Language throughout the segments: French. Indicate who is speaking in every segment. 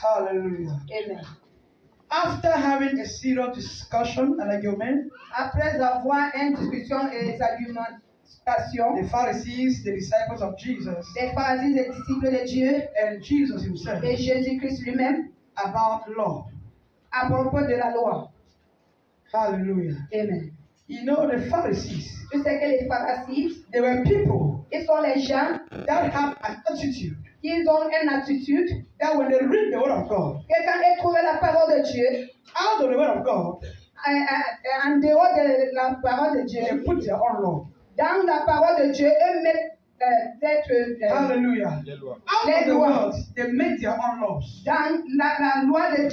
Speaker 1: Hallelujah.
Speaker 2: Amen.
Speaker 1: After having a serious discussion and argument,
Speaker 2: Après avoir une discussion et des argumentations,
Speaker 1: the Pharisees, the disciples of Jesus,
Speaker 2: des pharisiens et disciples de Dieu
Speaker 1: and Jesus himself,
Speaker 2: et Jésus-Christ lui-même
Speaker 1: about law.
Speaker 2: à propos de la loi.
Speaker 1: Hallelujah.
Speaker 2: Amen.
Speaker 1: You know, the Pharisees,
Speaker 2: Tu sais que les pharisiens,
Speaker 1: they were people
Speaker 2: ils sont les gens
Speaker 1: that have an attitude
Speaker 2: qui ont une attitude
Speaker 1: that when they read the word of God,
Speaker 2: que quand ils trouvent la parole de Dieu,
Speaker 1: out of the word of God,
Speaker 2: en dehors de la parole de Dieu,
Speaker 1: they put their own law.
Speaker 2: dans la parole de Dieu, eux mettent
Speaker 1: Hallelujah. Out of the world, they make their own laws.
Speaker 2: dans la loi de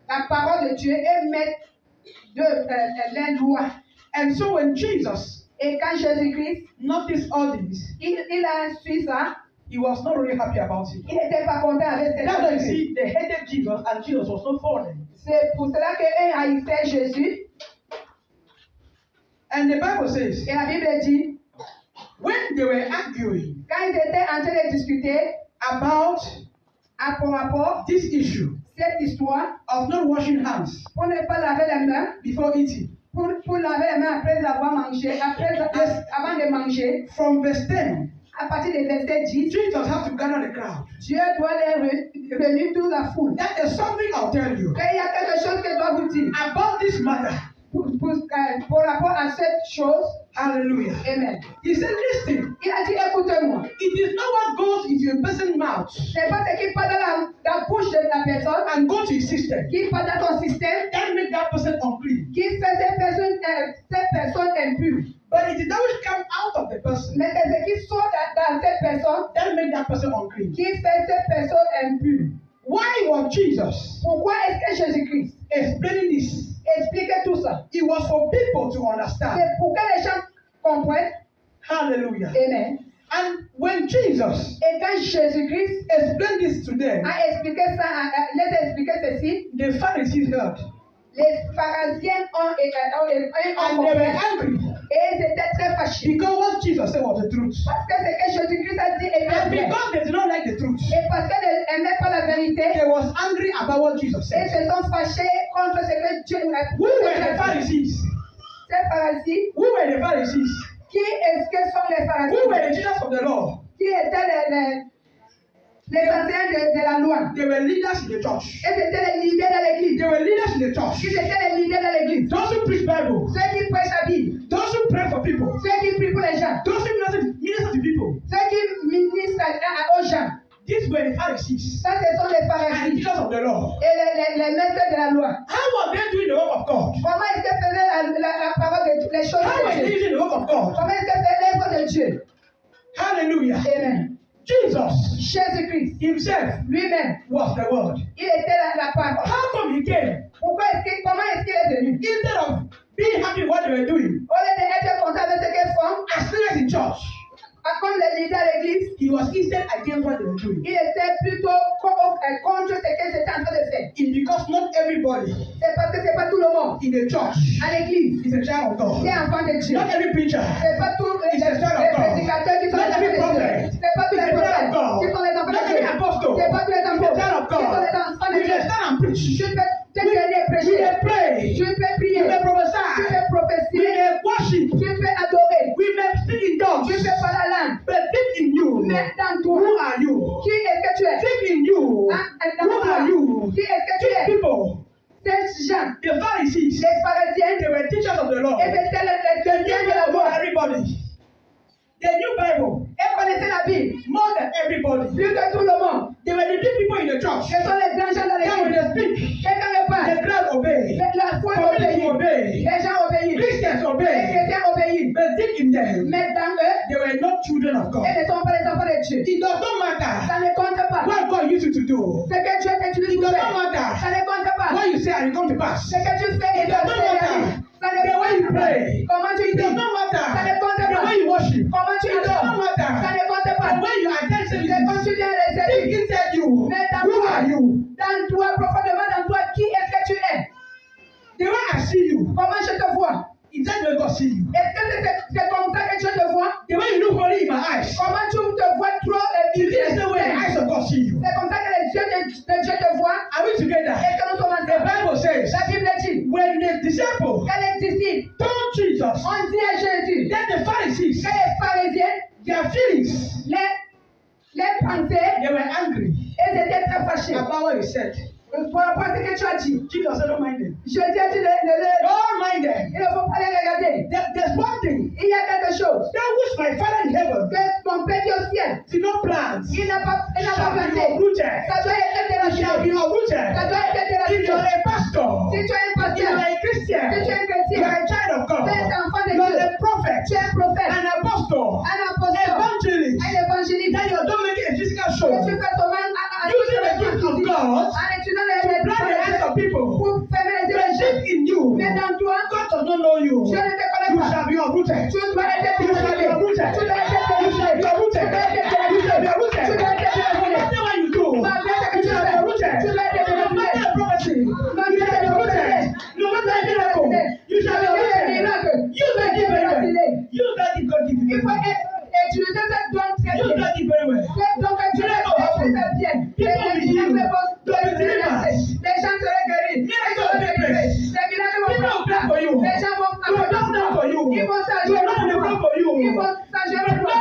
Speaker 2: la parole de Dieu, eux mettent les lois.
Speaker 1: And so when Jesus
Speaker 2: Et quand Jésus-Christ,
Speaker 1: noticed all this,
Speaker 2: il a su ça,
Speaker 1: he was not really happy about it.
Speaker 2: il n'était pas content avec
Speaker 1: That's why you
Speaker 2: cette chose.
Speaker 1: see, they hated Jesus and Jesus was not for them.
Speaker 2: C'est pour cela qu'eux haïssaient Jésus.
Speaker 1: And the Bible says,
Speaker 2: Et la Bible dit,
Speaker 1: when they were arguing
Speaker 2: quand ils étaient en train de discuter
Speaker 1: about
Speaker 2: à rapport
Speaker 1: this issue
Speaker 2: cette histoire,
Speaker 1: of not washing hands
Speaker 2: pour ne pas laver les mains,
Speaker 1: before eating,
Speaker 2: pour laver les mains après avoir mangé, avant de manger,
Speaker 1: from verse 10,
Speaker 2: à partir du verset 10,
Speaker 1: Jesus had to gather the crowd.
Speaker 2: Dieu doit les réunir toute la foule.
Speaker 1: That is something I'll tell you
Speaker 2: Et il y a quelque chose que je dois vous dire
Speaker 1: about this matter.
Speaker 2: pour rapport à cette chose.
Speaker 1: Hallelujah.
Speaker 2: Amen.
Speaker 1: He said, listen,
Speaker 2: Il a dit, écoutez-moi.
Speaker 1: it is not what goes into a person's mouth
Speaker 2: C'est pas ce qui passe dans la bouche de la personne,
Speaker 1: and go to his system
Speaker 2: qui passe dans ton système,
Speaker 1: that make that person unclean.
Speaker 2: qui fait cette personne impure.
Speaker 1: But it is that which comes out of the person
Speaker 2: Mais c'est ce qui sort dans cette personne,
Speaker 1: that make that person unclean.
Speaker 2: qui fait cette personne impure.
Speaker 1: Why was Jesus
Speaker 2: Pourquoi est-ce que Jésus-Christ
Speaker 1: explaining this?
Speaker 2: expliquait tout ça?
Speaker 1: It was for people to understand.
Speaker 2: C'est pour que les gens comprennent.
Speaker 1: Hallelujah.
Speaker 2: Amen.
Speaker 1: And when Jesus
Speaker 2: Et quand Jésus-Christ
Speaker 1: explained this to them,
Speaker 2: a expliqué ça, les expliqué ceci,
Speaker 1: the Pharisees heard
Speaker 2: les pharisiens ont
Speaker 1: and they were angry
Speaker 2: et ils étaient très fâchés.
Speaker 1: because what Jesus said was the truth.
Speaker 2: Parce que ce que Jésus-Christ a dit était
Speaker 1: And
Speaker 2: vrai.
Speaker 1: because they did not like the truth,
Speaker 2: Et parce qu'ils n'aimaient pas la vérité,
Speaker 1: they was angry about what Jesus
Speaker 2: ils
Speaker 1: said.
Speaker 2: se sont fâchés contre ce que Dieu a dit.
Speaker 1: Who were the Pharisees?
Speaker 2: Ces pharisiens,
Speaker 1: Who were the Pharisees?
Speaker 2: qui est-ce que sont les
Speaker 1: Who
Speaker 2: pharisiens?
Speaker 1: were the teachers of the law?
Speaker 2: Qui étaient les anciens de la loi?
Speaker 1: They were leaders in the church.
Speaker 2: Et c'était les leaders de l'église.
Speaker 1: They were leaders in the church.
Speaker 2: Qui étaient les leaders de l'église?
Speaker 1: Those who preach Bible.
Speaker 2: Ceux qui prêchent la Bible.
Speaker 1: Those who pray for people.
Speaker 2: Ceux qui prient pour les gens.
Speaker 1: Those who minister to people.
Speaker 2: Ceux qui ministrent aux gens.
Speaker 1: These were the Pharisees
Speaker 2: Ça, ce sont les
Speaker 1: and the
Speaker 2: pharisiens.
Speaker 1: teachers of the law.
Speaker 2: Et les maîtres de la loi.
Speaker 1: How were they doing the work of God?
Speaker 2: Comment est-ce que faisait la parole de toutes les choses
Speaker 1: How were
Speaker 2: de
Speaker 1: they
Speaker 2: Dieu?
Speaker 1: using the work of God?
Speaker 2: Comment est-ce que fait l'œuvre de Dieu?
Speaker 1: Hallelujah.
Speaker 2: Amen.
Speaker 1: Jesus
Speaker 2: Jésus-Christ
Speaker 1: himself
Speaker 2: lui-même,
Speaker 1: was the word.
Speaker 2: il était la parole.
Speaker 1: How come he came?
Speaker 2: Comment est-ce qu'il est venu?
Speaker 1: Instead of being happy with what they were doing,
Speaker 2: Au lieu d'être content de ce qu'ils font,
Speaker 1: as leaders in church,
Speaker 2: comme les leaders de l'église,
Speaker 1: he was instead against what they were doing.
Speaker 2: il était plutôt contre ce qu'ils étaient en train de faire.
Speaker 1: It's because not everybody
Speaker 2: C'est parce que c'est pas tout le monde
Speaker 1: in the church
Speaker 2: à l'église
Speaker 1: is a child of
Speaker 2: qui
Speaker 1: God.
Speaker 2: est enfant de Dieu.
Speaker 1: Not every preacher.
Speaker 2: C'est pas tous les prédicateurs qui sont les enfants de Dieu. C'est pas tous les prophètes qui sont les enfants
Speaker 1: Not
Speaker 2: de
Speaker 1: every
Speaker 2: Dieu.
Speaker 1: apostle.
Speaker 2: C'est pas tous les
Speaker 1: Is a
Speaker 2: apôtres
Speaker 1: child of
Speaker 2: qui sont les
Speaker 1: God.
Speaker 2: enfants de
Speaker 1: We
Speaker 2: Dieu.
Speaker 1: can stand and preach.
Speaker 2: Tu peux te tenir prêcher.
Speaker 1: We may pray.
Speaker 2: Tu peux prier.
Speaker 1: We may
Speaker 2: Tu
Speaker 1: prophesy.
Speaker 2: peux
Speaker 1: We
Speaker 2: prophétiser.
Speaker 1: may worship.
Speaker 2: Tu peux adorer.
Speaker 1: We may speak in tongues.
Speaker 2: Tu peux parler la langue.
Speaker 1: But deep in you,
Speaker 2: Mais dans
Speaker 1: who
Speaker 2: toi,
Speaker 1: are you?
Speaker 2: qui est-ce que tu es?
Speaker 1: Deep in you,
Speaker 2: Dans
Speaker 1: who are
Speaker 2: toi,
Speaker 1: you?
Speaker 2: qui est-ce que tu
Speaker 1: These
Speaker 2: es?
Speaker 1: people,
Speaker 2: Ces gens,
Speaker 1: the Pharisees,
Speaker 2: les pharisiens,
Speaker 1: they were teachers of the law.
Speaker 2: et c'était les
Speaker 1: They knew
Speaker 2: teachers de la
Speaker 1: more
Speaker 2: loi.
Speaker 1: than everybody. They knew Bible
Speaker 2: Ils connaissaient la Bible
Speaker 1: more than everybody.
Speaker 2: plus que tout le monde.
Speaker 1: They were the big people in the church.
Speaker 2: Ce sont les grands gens dans
Speaker 1: Then when
Speaker 2: l'église.
Speaker 1: they speak,
Speaker 2: Quelqu'un le parle.
Speaker 1: the crowd obey.
Speaker 2: La foi
Speaker 1: Community
Speaker 2: obéit.
Speaker 1: obey.
Speaker 2: Les gens obéissent.
Speaker 1: Christians
Speaker 2: Les
Speaker 1: obey.
Speaker 2: chrétiens obéissent.
Speaker 1: But deep in them,
Speaker 2: Mais dans eux,
Speaker 1: they were not children of God.
Speaker 2: ils ne sont pas les enfants de Dieu.
Speaker 1: It does not matter
Speaker 2: Ça ne compte pas.
Speaker 1: what God used you to do.
Speaker 2: Ce que Dieu t'utilise
Speaker 1: It
Speaker 2: pour
Speaker 1: does
Speaker 2: faire,
Speaker 1: not matter
Speaker 2: ça ne compte pas.
Speaker 1: what you say and it come to pass.
Speaker 2: Ce que tu fais et
Speaker 1: It does not matter
Speaker 2: ça ne
Speaker 1: the way you
Speaker 2: compte pas.
Speaker 1: pray.
Speaker 2: Comment tu
Speaker 1: It
Speaker 2: dis?
Speaker 1: does not
Speaker 2: Ça ne
Speaker 1: matter
Speaker 2: compte
Speaker 1: the
Speaker 2: pas.
Speaker 1: way you worship.
Speaker 2: Comment tu
Speaker 1: It does
Speaker 2: adores?
Speaker 1: not matter
Speaker 2: Ça ne compte
Speaker 1: the
Speaker 2: pas.
Speaker 1: way you attend
Speaker 2: C'est quand
Speaker 1: services.
Speaker 2: tu viens les
Speaker 1: Deep
Speaker 2: services.
Speaker 1: inside you,
Speaker 2: Mais dans
Speaker 1: who
Speaker 2: toi,
Speaker 1: are you?
Speaker 2: dans toi, profondément dans toi, qui est-ce que tu es?
Speaker 1: The way I see you,
Speaker 2: Comment je te vois?
Speaker 1: is that the way God see you?
Speaker 2: Est-ce que c'est comme ça que Dieu te voit?
Speaker 1: The way you look only in my eyes,
Speaker 2: Comment tu te vois trop
Speaker 1: is this the way the eyes of God see you?
Speaker 2: C'est comme ça
Speaker 1: Pharisees,
Speaker 2: que les pharisiens,
Speaker 1: their feelings,
Speaker 2: les pensées,
Speaker 1: they were angry
Speaker 2: ils étaient très fâchés.
Speaker 1: about what he said.
Speaker 2: Par rapport à ce que tu as dit.
Speaker 1: Jesus said, don't mind them.
Speaker 2: Je dis à Dieu,
Speaker 1: Don't mind them.
Speaker 2: il ne faut pas les regarder.
Speaker 1: There's one thing
Speaker 2: Il y a quelque chose
Speaker 1: that which my Father in heaven
Speaker 2: que mon Père qui est au ciel,
Speaker 1: did not plant
Speaker 2: il n'a pas
Speaker 1: shall be
Speaker 2: planté.
Speaker 1: uprooted.
Speaker 2: Ça doit être
Speaker 1: It shall be
Speaker 2: déraciné.
Speaker 1: uprooted.
Speaker 2: Ça doit être
Speaker 1: If
Speaker 2: déraciné.
Speaker 1: you're a pastor,
Speaker 2: Si tu es un
Speaker 1: if
Speaker 2: pasteur,
Speaker 1: you're a Christian,
Speaker 2: si tu es un
Speaker 1: you're
Speaker 2: chrétien,
Speaker 1: a child of God,
Speaker 2: tu es un enfant de
Speaker 1: you're
Speaker 2: Dieu,
Speaker 1: a prophet,
Speaker 2: tu es un prophète,
Speaker 1: an apostle,
Speaker 2: un apôtre,
Speaker 1: evangelist,
Speaker 2: un évangéliste,
Speaker 1: that you're not making a physical
Speaker 2: que
Speaker 1: show,
Speaker 2: tu fais seulement
Speaker 1: using the gift of God
Speaker 2: en étudiant
Speaker 1: to blind the eyes of people.
Speaker 2: pour fermer les yeux
Speaker 1: The
Speaker 2: des gens.
Speaker 1: gift in you,
Speaker 2: Mais dans toi,
Speaker 1: God does not know you.
Speaker 2: Dieu ne te connaît
Speaker 1: You
Speaker 2: pas.
Speaker 1: shall be uprooted.
Speaker 2: Tu dois être
Speaker 1: You shall be
Speaker 2: déraciné.
Speaker 1: uprooted.
Speaker 2: Tu dois être
Speaker 1: You shall be
Speaker 2: déraciné.
Speaker 1: uprooted.
Speaker 2: Tu dois être
Speaker 1: You shall be
Speaker 2: déraciné.
Speaker 1: uprooted.
Speaker 2: Tu dois être déraciné.
Speaker 1: No matter what you do,
Speaker 2: Malgré ce que
Speaker 1: you
Speaker 2: tu
Speaker 1: shall be
Speaker 2: fais,
Speaker 1: uprooted.
Speaker 2: tu dois être
Speaker 1: No matter
Speaker 2: déraciné.
Speaker 1: the prophecy, you shall be uprooted. No matter the miracle, you shall be uprooted. Use that gift very well. Use that gift God gives you.
Speaker 2: Il faut utiliser cette donne très
Speaker 1: Use
Speaker 2: bien.
Speaker 1: that gift very well.
Speaker 2: Cette donne que tu utilises bien. Les gens seraient guéris. Les gens seraient guéris. Les miracles vont prendre. Les gens vont apprendre. Ils vont s'agir pour toi. Ils vont s'agir pour toi.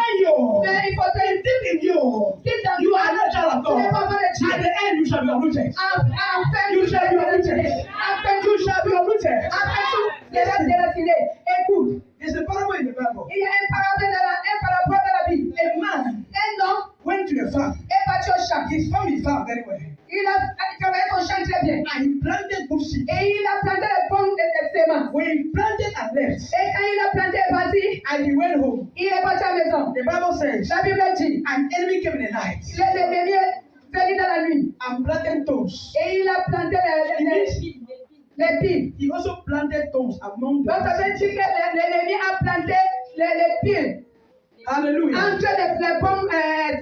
Speaker 2: Mais il faut te dire dans
Speaker 1: You are not child of
Speaker 2: tu n'es
Speaker 1: God.
Speaker 2: pas enfant de Dieu.
Speaker 1: At the end, you shall be uprooted.
Speaker 2: Enfin,
Speaker 1: You shall be uprooted.
Speaker 2: Enfin,
Speaker 1: You shall be uprooted.
Speaker 2: Après tout, les gens déracinés. Écoute,
Speaker 1: There's a parable in the Bible.
Speaker 2: il y a un parabole dans la Bible.
Speaker 1: A man
Speaker 2: Un homme
Speaker 1: went to the farm.
Speaker 2: est parti au champ.
Speaker 1: His farm is farm very well.
Speaker 2: Il a travaillé son champ très bien.
Speaker 1: And he planted good seed.
Speaker 2: Et il a planté les pommes et semences.
Speaker 1: When he planted and left,
Speaker 2: Et quand il a planté et parti,
Speaker 1: and he went home,
Speaker 2: il est parti à la maison.
Speaker 1: the Bible says,
Speaker 2: La Bible dit,
Speaker 1: an enemy came in the night
Speaker 2: l'ennemi est venu dans la nuit.
Speaker 1: and planted thorns.
Speaker 2: Et il a planté les piles.
Speaker 1: He also planted thorns among
Speaker 2: Donc ça veut
Speaker 1: them.
Speaker 2: dire que l'ennemi a planté les piles
Speaker 1: Hallelujah.
Speaker 2: entre les pommes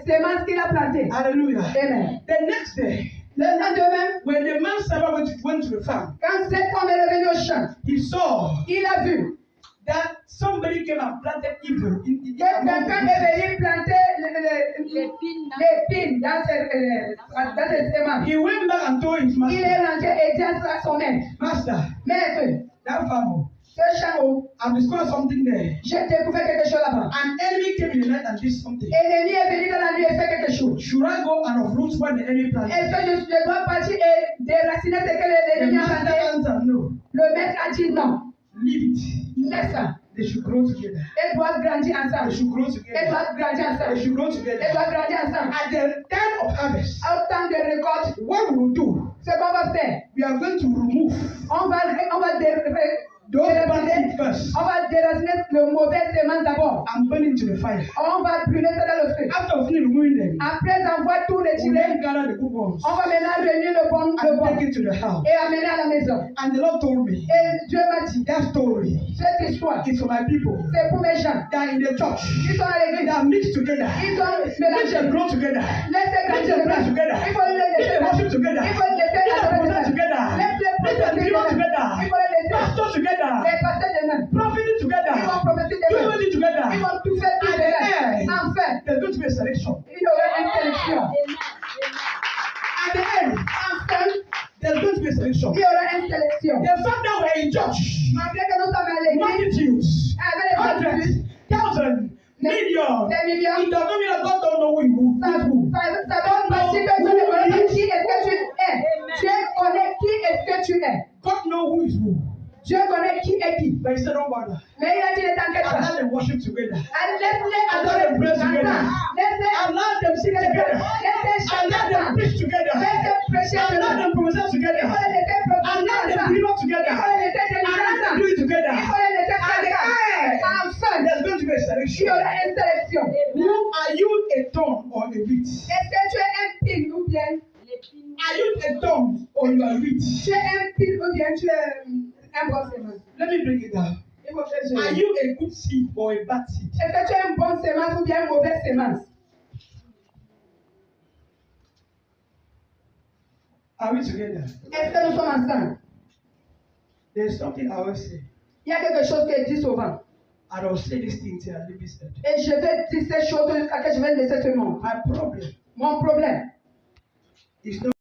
Speaker 2: semences qu'il a plantées.
Speaker 1: Hallelujah.
Speaker 2: Amen.
Speaker 1: The next day,
Speaker 2: Le lendemain,
Speaker 1: when the man's servant went to the farm,
Speaker 2: quand cet homme est revenu au champ,
Speaker 1: he saw
Speaker 2: il a vu
Speaker 1: that somebody came and planted evil in
Speaker 2: que quelqu'un est venu planter les piles dans ses semences.
Speaker 1: He went back and told his
Speaker 2: Il
Speaker 1: master,
Speaker 2: est rentré et dit à son maître,
Speaker 1: Master,
Speaker 2: maître,
Speaker 1: that farmer,
Speaker 2: ce champ,
Speaker 1: I've discovered something there.
Speaker 2: j'ai découvert quelque chose là-bas.
Speaker 1: An enemy came in the night and did something.
Speaker 2: Et l'ennemi est venu dans la nuit et fait quelque chose.
Speaker 1: Should I go and uproot what the enemy planted?
Speaker 2: Est-ce que je dois partir et déraciner ce que
Speaker 1: The
Speaker 2: l'ennemi a
Speaker 1: master
Speaker 2: planté?
Speaker 1: answered, no.
Speaker 2: Le maître a dit non.
Speaker 1: Leave it.
Speaker 2: Laisse ça.
Speaker 1: They should grow together.
Speaker 2: Elles doivent grandir
Speaker 1: They
Speaker 2: ensemble.
Speaker 1: should grow
Speaker 2: Elles
Speaker 1: together.
Speaker 2: doivent grandir
Speaker 1: They
Speaker 2: ensemble.
Speaker 1: should grow
Speaker 2: Elles
Speaker 1: together.
Speaker 2: doivent grandir ensemble.
Speaker 1: At the time of harvest,
Speaker 2: Au temps de récolte,
Speaker 1: what we will do,
Speaker 2: ce qu'on va faire,
Speaker 1: we are going to remove
Speaker 2: on va
Speaker 1: those bad
Speaker 2: déraciner,
Speaker 1: seed first
Speaker 2: on va déraciner le mauvais semence d'abord.
Speaker 1: and burn it to the fire.
Speaker 2: On va brûler ça dans le feu.
Speaker 1: After we finish removing them,
Speaker 2: Après avoir tout
Speaker 1: we
Speaker 2: retiré,
Speaker 1: then gather the good ones
Speaker 2: on va maintenant réunir le bon
Speaker 1: and take it to the house.
Speaker 2: et amener à la maison.
Speaker 1: And the Lord told me,
Speaker 2: Et Dieu m'a dit,
Speaker 1: that story
Speaker 2: cette histoire,
Speaker 1: is for my people
Speaker 2: c'est pour mes gens.
Speaker 1: that are in the church,
Speaker 2: Ils sont à l'église.
Speaker 1: that mix together.
Speaker 2: Ils sont
Speaker 1: Let
Speaker 2: mélangés.
Speaker 1: them grow together.
Speaker 2: Laissez
Speaker 1: Let them pray together.
Speaker 2: Il faut les
Speaker 1: Let
Speaker 2: laisser.
Speaker 1: them worship together.
Speaker 2: Il faut les laisser
Speaker 1: Let them
Speaker 2: adorer
Speaker 1: possess together.
Speaker 2: Laissez
Speaker 1: Let them deliver together.
Speaker 2: Il faut les laisser.
Speaker 1: Pastor together.
Speaker 2: Les pasteurs de même.
Speaker 1: Prophecy together.
Speaker 2: Ils vont prophétiser de
Speaker 1: Do
Speaker 2: même.
Speaker 1: everything together.
Speaker 2: Ils vont tout faire tout de même. Enfin,
Speaker 1: There's going to be a selection.
Speaker 2: il y aura une sélection.
Speaker 1: At the end,
Speaker 2: Enfin,
Speaker 1: there's going to be a selection.
Speaker 2: il y aura une sélection.
Speaker 1: The fact that we're in church,
Speaker 2: Malgré que nous sommes à l'église,
Speaker 1: multitudes,
Speaker 2: avec les
Speaker 1: hundreds,
Speaker 2: multitudes,
Speaker 1: thousands, millions,
Speaker 2: des millions,
Speaker 1: it doesn't mean that God don't know who
Speaker 2: ça
Speaker 1: is who.
Speaker 2: veut pas dire que Dieu ne connaît pas qui est-ce que tu es. Dieu connaît qui est-ce que tu es.
Speaker 1: God knows who is who.
Speaker 2: Dieu connaît qui est qui.
Speaker 1: But he said, don't bother.
Speaker 2: Mais il a dit, ne t'inquiète
Speaker 1: And
Speaker 2: pas.
Speaker 1: let them worship together.
Speaker 2: Laisse-les
Speaker 1: And let
Speaker 2: adorer
Speaker 1: them praise together.
Speaker 2: ensemble. Laisse-les
Speaker 1: And let them sing together.
Speaker 2: Laisse-les
Speaker 1: And let
Speaker 2: chanter
Speaker 1: them
Speaker 2: ensemble.
Speaker 1: preach together.
Speaker 2: Laisse-les prêcher
Speaker 1: And let
Speaker 2: ensemble.
Speaker 1: them prophesy together.
Speaker 2: Il faut les laisser
Speaker 1: And
Speaker 2: prophétiser
Speaker 1: let them
Speaker 2: ensemble.
Speaker 1: deliver together.
Speaker 2: Il faut les laisser
Speaker 1: And
Speaker 2: délivrer
Speaker 1: let them
Speaker 2: ensemble.
Speaker 1: do it together.
Speaker 2: Il faut les laisser
Speaker 1: At the
Speaker 2: faire
Speaker 1: end,
Speaker 2: enfin.
Speaker 1: there's going to be a
Speaker 2: Il y
Speaker 1: selection.
Speaker 2: aura une sélection.
Speaker 1: Who are you, a thorn or a wheat?
Speaker 2: Est-ce que tu es un pile ou bien
Speaker 1: Are you a thorn or you are wheat?
Speaker 2: tu es un pile ou bien tu es un bon semence?
Speaker 1: Let me break it down.
Speaker 2: Il faut que je
Speaker 1: Are you a good seed or a bad seed?
Speaker 2: Est-ce que tu es un bon semence ou bien une mauvaise semence?
Speaker 1: Are we together?
Speaker 2: Est-ce que nous sommes ensemble?
Speaker 1: There's something I always say.
Speaker 2: Il y a quelque chose que je dis souvent.
Speaker 1: And I'll say this thing till I leave this earth.
Speaker 2: Et je vais dire ces choses jusqu'à ce que je vais laisser ce monde.
Speaker 1: My problem
Speaker 2: Mon problème,
Speaker 1: is not